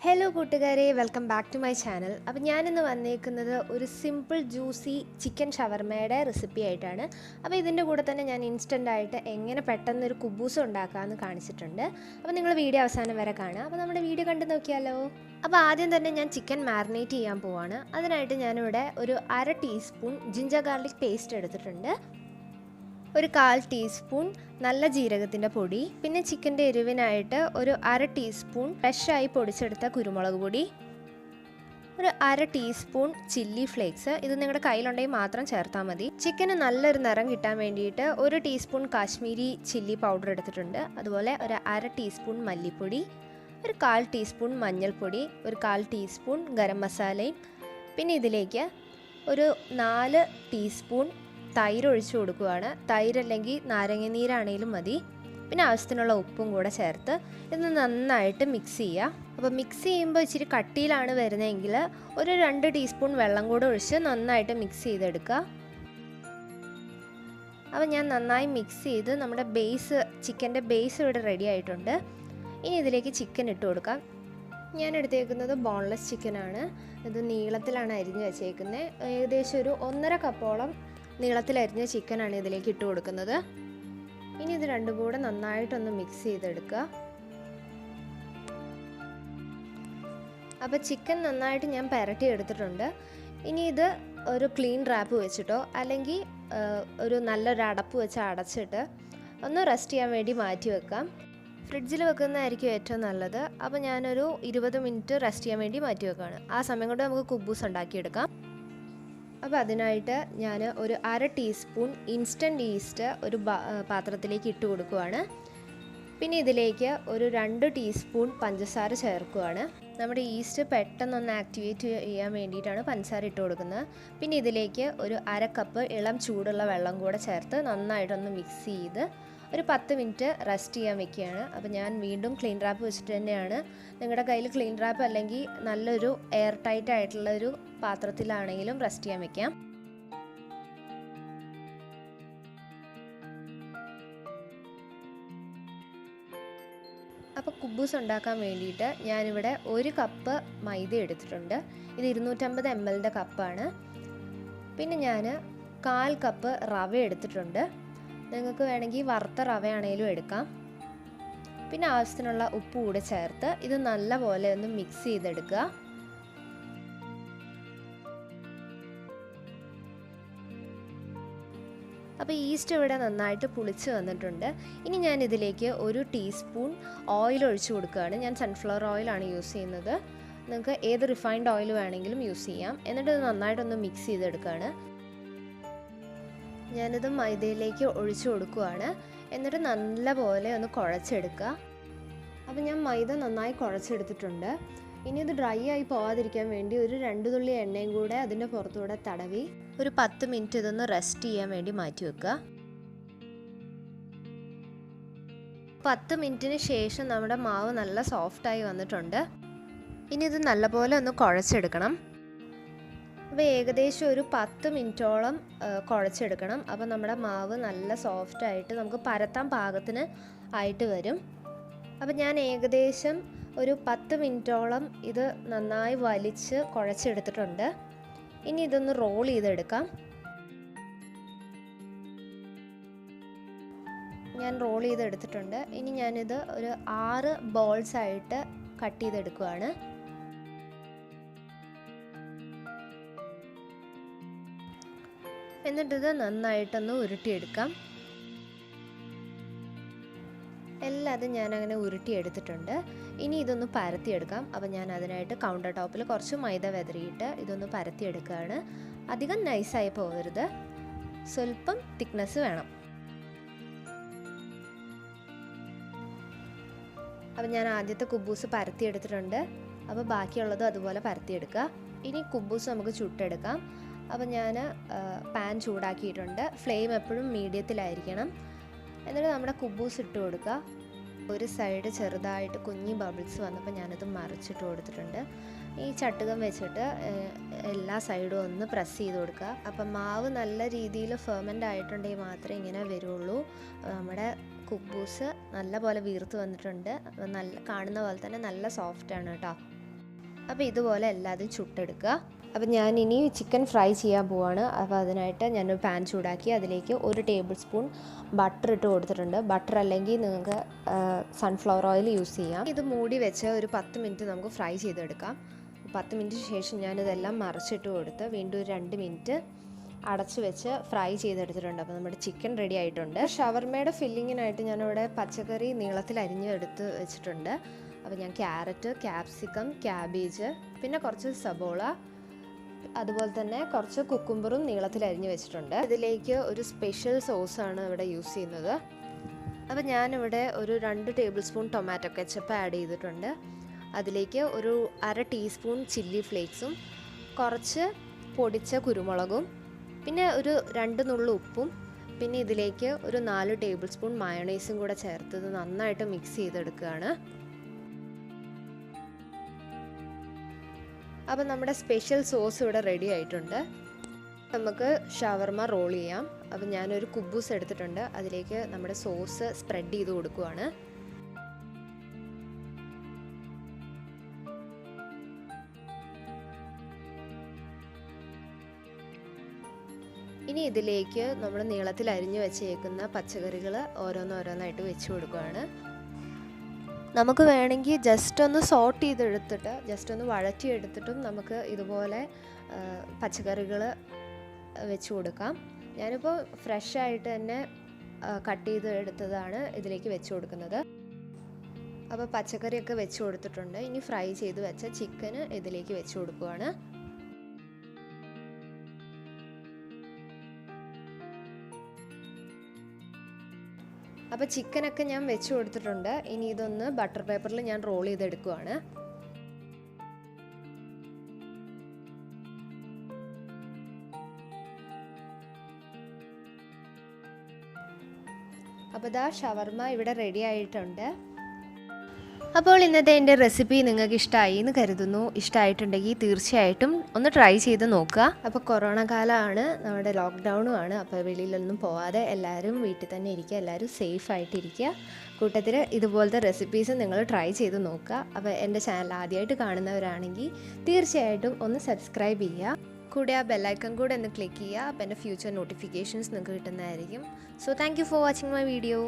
Hello കൂട്ടുകാരെ, welcome back to my channel. അപ്പോൾ ഞാനിന്ന് വന്നേക്കുന്നത് ഒരു സിമ്പിൾ ജ്യൂസി ചിക്കൻ ഷവർമയുടെ റെസിപ്പി ആയിട്ടാണ്. അപ്പോൾ ഇതിൻ്റെ കൂടെ തന്നെ ഞാൻ ഇൻസ്റ്റൻ്റായിട്ട് എങ്ങനെ പെട്ടെന്നൊരു കുബൂസ് ഉണ്ടാക്കാമെന്ന് കാണിച്ചിട്ടുണ്ട്. അപ്പോൾ നിങ്ങൾ വീഡിയോ അവസാനം വരെ കാണുക. അപ്പോൾ നമ്മുടെ വീഡിയോ കണ്ടു നോക്കിയാലോ. അപ്പോൾ ആദ്യം തന്നെ ഞാൻ ചിക്കൻ മാരിനേറ്റ് ചെയ്യാൻ പോവാണ്. അതിനായിട്ട് ഞാനിവിടെ ഒരു 1/2 ടീസ്പൂൺ ജിഞ്ചർ ഗാർലിക് പേസ്റ്റ് എടുത്തിട്ടുണ്ട്, ഒരു 1/4 ടീസ്പൂൺ നല്ല ജീരകത്തിൻ്റെ പൊടി, പിന്നെ ചിക്കൻ്റെ എരിവിനായിട്ട് ഒരു 1/2 ടീസ്പൂൺ ഫ്രഷായി പൊടിച്ചെടുത്ത കുരുമുളക് പൊടി, ഒരു 1/2 ടീസ്പൂൺ ചില്ലി ഫ്ലേക്സ്. ഇത് നിങ്ങളുടെ കയ്യിലുണ്ടെങ്കിൽ മാത്രം ചേർത്താൽ മതി. ചിക്കന് നല്ലൊരു നിറം കിട്ടാൻ വേണ്ടിയിട്ട് 1 ടീസ്പൂൺ കാശ്മീരി ചില്ലി പൗഡർ എടുത്തിട്ടുണ്ട്. അതുപോലെ ഒരു 1/2 ടീസ്പൂൺ മല്ലിപ്പൊടി, ഒരു 1/4 ടീസ്പൂൺ മഞ്ഞൾപ്പൊടി, ഒരു 1/4 ടീസ്പൂൺ ഗരം മസാലയും, പിന്നെ ഇതിലേക്ക് ഒരു 4 ടീസ്പൂൺ തൈര് ഒഴിച്ചു കൊടുക്കുകയാണ്. തൈര് അല്ലെങ്കിൽ നാരങ്ങനീരാണെങ്കിലും മതി. പിന്നെ ആവശ്യത്തിനുള്ള ഉപ്പും കൂടെ ചേർത്ത് ഇത് നന്നായിട്ട് മിക്സ് ചെയ്യുക. അപ്പോൾ മിക്സ് ചെയ്യുമ്പോൾ ഇച്ചിരി കട്ടിയിലാണ് വരുന്നതെങ്കിൽ ഒരു 2 ടീസ്പൂൺ വെള്ളം കൂടെ ഒഴിച്ച് നന്നായിട്ട് മിക്സ് ചെയ്തെടുക്കുക. അപ്പോൾ ഞാൻ നന്നായി മിക്സ് ചെയ്ത് നമ്മുടെ ചിക്കൻ്റെ ബേസ് ഇവിടെ റെഡി ആയിട്ടുണ്ട്. ഇനി ഇതിലേക്ക് ചിക്കൻ ഇട്ട് കൊടുക്കാം. ഞാൻ എടുത്തേക്കുന്നത് ബോൺലെസ് ചിക്കനാണ്. ഇത് നീളത്തിലാണ് അരിഞ്ഞ് വെച്ചേക്കുന്നത്. ഏകദേശം ഒരു 1.5 കപ്പോളം നീളത്തിലരിഞ്ഞ ചിക്കനാണ് ഇതിലേക്ക് ഇട്ട് കൊടുക്കുന്നത്. ഇനി ഇത് രണ്ടും കൂടെ നന്നായിട്ടൊന്ന് മിക്സ് ചെയ്തെടുക്കുക. അപ്പോൾ ചിക്കൻ നന്നായിട്ട് ഞാൻ പുരട്ടി എടുത്തിട്ടുണ്ട്. ഇനി ഇത് ഒരു ക്ലീൻ റാപ്പ് വെച്ചിട്ടോ അല്ലെങ്കിൽ ഒരു നല്ലൊരു അടപ്പ് വെച്ച് അടച്ചിട്ട് ഒന്ന് റെസ്റ്റ് ചെയ്യാൻ വേണ്ടി മാറ്റി വെക്കാം. ഫ്രിഡ്ജിൽ വെക്കുന്നതായിരിക്കും ഏറ്റവും നല്ലത്. അപ്പോൾ ഞാനൊരു 20 മിനിറ്റ് റെസ്റ്റ് ചെയ്യാൻ വേണ്ടി മാറ്റി വെക്കുകയാണ്. ആ സമയം കൊണ്ട് നമുക്ക് കുബൂസ് ഉണ്ടാക്കിയെടുക്കാം. അപ്പോൾ അതിനായിട്ട് ഞാൻ ഒരു 1/2 ടീസ്പൂൺ ഇൻസ്റ്റൻറ്റ് ഈസ്റ്റ് ഒരു പാത്രത്തിലേക്ക് ഇട്ട് കൊടുക്കുകയാണ്. പിന്നെ ഇതിലേക്ക് ഒരു 2 ടീസ്പൂൺ പഞ്ചസാര ചേർക്കുകയാണ്. നമ്മുടെ ഈസ്റ്റ് പെട്ടെന്നൊന്ന് ആക്ടിവേറ്റ് ചെയ്യാൻ വേണ്ടിയിട്ടാണ് പഞ്ചസാര ഇട്ട് കൊടുക്കുന്നത്. പിന്നെ ഇതിലേക്ക് ഒരു 1/2 കപ്പ് ഇളം ചൂടുള്ള വെള്ളം കൂടെ ചേർത്ത് നന്നായിട്ടൊന്ന് മിക്സ് ചെയ്ത് ഒരു 10 മിനിറ്റ് റെസ്റ്റ് ചെയ്യാൻ വെക്കുകയാണ്. അപ്പോൾ ഞാൻ വീണ്ടും ക്ലീൻ റാപ്പ് വെച്ചിട്ട് തന്നെയാണ്. നിങ്ങളുടെ കയ്യിൽ ക്ലീൻ റാപ്പ് അല്ലെങ്കിൽ നല്ലൊരു എയർ ടൈറ്റ് ആയിട്ടുള്ളൊരു പാത്രത്തിലാണെങ്കിലും റെസ്റ്റ് ചെയ്യാൻ വെക്കാം. അപ്പോൾ കുബൂസ് ഉണ്ടാക്കാൻ വേണ്ടിയിട്ട് ഞാനിവിടെ 1 കപ്പ് മൈദ എടുത്തിട്ടുണ്ട്. ഇത് 250 ml കപ്പാണ്. പിന്നെ ഞാൻ 1/4 കപ്പ് റവ എടുത്തിട്ടുണ്ട്. നിങ്ങൾക്ക് വേണമെങ്കിൽ വറുത്ത റവയാണേലും എടുക്കാം. പിന്നെ ആവശ്യത്തിനുള്ള ഉപ്പ് കൂടെ ചേർത്ത് ഇത് നല്ലപോലെ ഒന്ന് മിക്സ് ചെയ്തെടുക്കുക. അപ്പോൾ ഈസ്റ്റ് ഇവിടെ നന്നായിട്ട് പുളിച്ച് വന്നിട്ടുണ്ട്. ഇനി ഞാൻ ഇതിലേക്ക് 1 ടീസ്പൂൺ ഓയിൽ ഒഴിച്ചു കൊടുക്കുകയാണ്. ഞാൻ സൺഫ്ലവർ ഓയിലാണ് യൂസ് ചെയ്യുന്നത്. നിങ്ങൾക്ക് ഏത് റിഫൈൻഡ് ഓയിൽ വേണമെങ്കിലും യൂസ് ചെയ്യാം. എന്നിട്ട് ഇത് നന്നായിട്ടൊന്ന് മിക്സ് ചെയ്തെടുക്കുകയാണ്. ഞാനിത് മൈദയിലേക്ക് ഒഴിച്ചു കൊടുക്കുകയാണ്. എന്നിട്ട് നല്ലപോലെ ഒന്ന് കുഴച്ചെടുക്കുക. അപ്പോൾ ഞാൻ മൈദ നന്നായി കുഴച്ചെടുത്തിട്ടുണ്ട്. ഇനി ഇത് ഡ്രൈ ആയി പോകാതിരിക്കാൻ വേണ്ടി ഒരു 2 തുള്ളി എണ്ണയും കൂടെ അതിൻ്റെ പുറത്തൂടെ തടവി ഒരു 10 മിനിറ്റ് ഇതൊന്ന് റെസ്റ്റ് ചെയ്യാൻ വേണ്ടി മാറ്റി വെക്കുക. 10 മിനിറ്റിന് ശേഷം നമ്മുടെ മാവ് നല്ല സോഫ്റ്റായി വന്നിട്ടുണ്ട്. ഇനി ഇത് നല്ലപോലെ ഒന്ന് കുഴച്ചെടുക്കണം. അപ്പോൾ ഏകദേശം ഒരു 10 മിനിറ്റോളം കുഴച്ചെടുക്കണം. അപ്പോൾ നമ്മുടെ മാവ് നല്ല സോഫ്റ്റായിട്ട് നമുക്ക് പരത്താൻ പാകത്തിന് ആയിട്ട് വരും. അപ്പോൾ ഞാൻ ഏകദേശം ഒരു 10 മിനിറ്റോളം ഇത് നന്നായി വലിച്ച് കുഴച്ചെടുത്തിട്ടുണ്ട്. ഇനി ഇതൊന്ന് റോൾ ചെയ്തെടുക്കാം. ഞാൻ റോൾ ചെയ്തെടുത്തിട്ടുണ്ട്. ഇനി ഞാനിത് ഒരു 6 ബോൾസ് ആയിട്ട് കട്ട് ചെയ്തെടുക്കുകയാണ്. എന്നിട്ടിത് നന്നായിട്ടൊന്ന് ഉരുട്ടിയെടുക്കാം. എല്ലാതും ഞാനങ്ങനെ ഉരുട്ടിയെടുത്തിട്ടുണ്ട്. ഇനി ഇതൊന്ന് പരത്തിയെടുക്കാം. അപ്പോൾ ഞാൻ അതിനായിട്ട് കൗണ്ടർ ടോപ്പിൽ കുറച്ച് മൈദ വെതറിയിട്ട് ഇതൊന്ന് പരത്തിയെടുക്കുകയാണ്. അധികം നൈസായി പോകരുത്, സ്വല്പം തിക്നെസ് വേണം. അപ്പോൾ ഞാൻ ആദ്യത്തെ കുബൂസ് പരത്തിയെടുത്തിട്ടുണ്ട്. അപ്പോൾ ബാക്കിയുള്ളതും അതുപോലെ പരത്തിയെടുക്കുക. ഇനി കുബൂസ് നമുക്ക് ചുട്ടെടുക്കാം. അപ്പോൾ ഞാൻ പാൻ ചൂടാക്കിയിട്ടുണ്ട്. ഫ്ലെയിം എപ്പോഴും മീഡിയത്തിലായിരിക്കണം. എന്നിട്ട് നമ്മുടെ കുബൂസ് ഇട്ട് കൊടുക്കുക. ഒരു സൈഡ് ചെറുതായിട്ട് കുഞ്ഞി ബബിൾസ് വന്നപ്പോൾ ഞാനത് മറിച്ചിട്ട് കൊടുത്തിട്ടുണ്ട്. ഈ ചട്ടുകം വെച്ചിട്ട് എല്ലാ സൈഡും ഒന്ന് പ്രസ് ചെയ്ത് കൊടുക്കുക. അപ്പം മാവ് നല്ല രീതിയിൽ ഫെർമെൻ്റ് ആയിട്ടുണ്ടെങ്കിൽ മാത്രമേ ഇങ്ങനെ വരുള്ളൂ. നമ്മുടെ കുബൂസ് നല്ല പോലെ വീർത്ത് വന്നിട്ടുണ്ട്. നല്ല കാണുന്ന പോലെ തന്നെ നല്ല സോഫ്റ്റാണ് കേട്ടോ. അപ്പോൾ ഇതുപോലെ എല്ലാതും ചുട്ടെടുക്കുക. അപ്പോൾ ഞാനിനി ചിക്കൻ ഫ്രൈ ചെയ്യാൻ പോവാണ്. അപ്പോൾ അതിനായിട്ട് ഞാനൊരു പാൻ ചൂടാക്കി അതിലേക്ക് 1 ടേബിൾ സ്പൂൺ ബട്ടർ ഇട്ട് കൊടുത്തിട്ടുണ്ട്. ബട്ടർ അല്ലെങ്കിൽ നിങ്ങൾക്ക് സൺഫ്ലവർ ഓയിൽ യൂസ് ചെയ്യാം. ഇത് മൂടി വെച്ച് ഒരു 10 മിനിറ്റ് നമുക്ക് ഫ്രൈ ചെയ്തെടുക്കാം. 10 മിനിറ്റിന് ശേഷം ഞാനിതെല്ലാം മറിച്ചിട്ട് കൊടുത്ത് വീണ്ടും ഒരു 2 മിനിറ്റ് അടച്ചു വെച്ച് ഫ്രൈ ചെയ്തെടുത്തിട്ടുണ്ട്. അപ്പോൾ നമ്മുടെ ചിക്കൻ റെഡി ആയിട്ടുണ്ട്. ഷവർമയുടെ ഫില്ലിങ്ങിനായിട്ട് ഞാനിവിടെ പച്ചക്കറി നീളത്തിൽ അരിഞ്ഞെടുത്ത് വെച്ചിട്ടുണ്ട്. അപ്പോൾ ഞാൻ ക്യാരറ്റ്, ക്യാപ്സിക്കം, ക്യാബേജ്, പിന്നെ കുറച്ച് സബോള, അതുപോലെ തന്നെ കുറച്ച് കുക്കുംബറും നീളത്തിൽ അരിഞ്ഞ് വെച്ചിട്ടുണ്ട്. ഇതിലേക്ക് ഒരു സ്പെഷ്യൽ സോസാണ് ഇവിടെ യൂസ് ചെയ്യുന്നത്. അപ്പോൾ ഞാനിവിടെ ഒരു 2 table spoon tomato ketchup add ചെയ്തിട്ടുണ്ട്. അതിലേക്ക് ഒരു 1/2 ടീസ്പൂൺ ചില്ലി ഫ്ലേക്സും കുറച്ച് പൊടിച്ച കുരുമുളകും പിന്നെ ഒരു 2 നുള്ളു ഉപ്പും പിന്നെ ഇതിലേക്ക് ഒരു 4 ടേബിൾ സ്പൂൺ മയോണൈസും കൂടെ ചേർത്തത് നന്നായിട്ട് മിക്സ് ചെയ്തെടുക്കുകയാണ്. അപ്പോൾ നമ്മുടെ സ്പെഷ്യൽ സോസ് ഇവിടെ റെഡി ആയിട്ടുണ്ട്. നമുക്ക് ഷവർമ റോൾ ചെയ്യാം. അപ്പോൾ ഞാനൊരു കുബ്ബൂസ് എടുത്തിട്ടുണ്ട്. അതിലേക്ക് നമ്മുടെ സോസ് സ്പ്രെഡ് ചെയ്ത് കൊടുക്കുകയാണ്. ഇനി ഇതിലേക്ക് നമ്മൾ നീളത്തിൽ അരിഞ്ഞു വെച്ചേക്കുന്ന പച്ചക്കറികൾ ഓരോന്നോരോന്നായിട്ട് വെച്ച് കൊടുക്കുകയാണ്. നമുക്ക് വേണമെങ്കിൽ ജസ്റ്റ് ഒന്ന് സോട്ട് ചെയ്തെടുത്തിട്ട് ജസ്റ്റ് ഒന്ന് വഴറ്റിയെടുത്തിട്ടും നമുക്ക് ഇതുപോലെ പച്ചക്കറികൾ വെച്ച് കൊടുക്കാം. ഞാനിപ്പോൾ ഫ്രഷ് ആയിട്ട് തന്നെ കട്ട് ചെയ്ത് എടുത്തതാണ് ഇതിലേക്ക് വെച്ച് കൊടുക്കുന്നത്. അപ്പോൾ പച്ചക്കറിയൊക്കെ വെച്ച് കൊടുത്തിട്ടുണ്ട്. ഇനി ഫ്രൈ ചെയ്ത് വെച്ച ചിക്കന് ഇതിലേക്ക് വെച്ച് കൊടുക്കുകയാണ്. അപ്പോൾ ചിക്കനൊക്കെ ഞാൻ വെച്ച് കൊടുത്തിട്ടുണ്ട്. ഇനി ഇതൊന്ന് ബട്ടർ പേപ്പറിൽ ഞാൻ റോൾ ചെയ്തെടുക്കുകയാണ്. അപ്പോൾ ദാ ഷവർമ ഇവിടെ റെഡി ആയിട്ടുണ്ട്. അപ്പോൾ ഇന്നത്തെ എൻ്റെ റെസിപ്പി നിങ്ങൾക്ക് ഇഷ്ടമായി എന്ന് കരുതുന്നു. ഇഷ്ടമായിട്ടുണ്ടെങ്കിൽ തീർച്ചയായിട്ടും ഒന്ന് ട്രൈ ചെയ്ത് നോക്കുക. അപ്പോൾ കൊറോണ കാലമാണ്, നമ്മുടെ ലോക്ക്ഡൗണും ആണ്. അപ്പോൾ വെളിയിലൊന്നും പോവാതെ എല്ലാവരും വീട്ടിൽ തന്നെ ഇരിക്കുക, എല്ലാവരും സേഫ് ആയിട്ടിരിക്കുക. കൂട്ടത്തിൽ ഇതുപോലത്തെ റെസിപ്പീസ് നിങ്ങൾ ട്രൈ ചെയ്ത് നോക്കുക. അപ്പോൾ എൻ്റെ ചാനൽ ആദ്യമായിട്ട് കാണുന്നവരാണെങ്കിൽ തീർച്ചയായിട്ടും ഒന്ന് സബ്സ്ക്രൈബ് ചെയ്യുക. കൂടെ ആ ബെല്ലൈക്കൺ കൂടെ ഒന്ന് ക്ലിക്ക് ചെയ്യുക. അപ്പോൾ എൻ്റെ ഫ്യൂച്ചർ നോട്ടിഫിക്കേഷൻസ് നിങ്ങൾക്ക് കിട്ടുന്നതായിരിക്കും. So thank you for watching my video.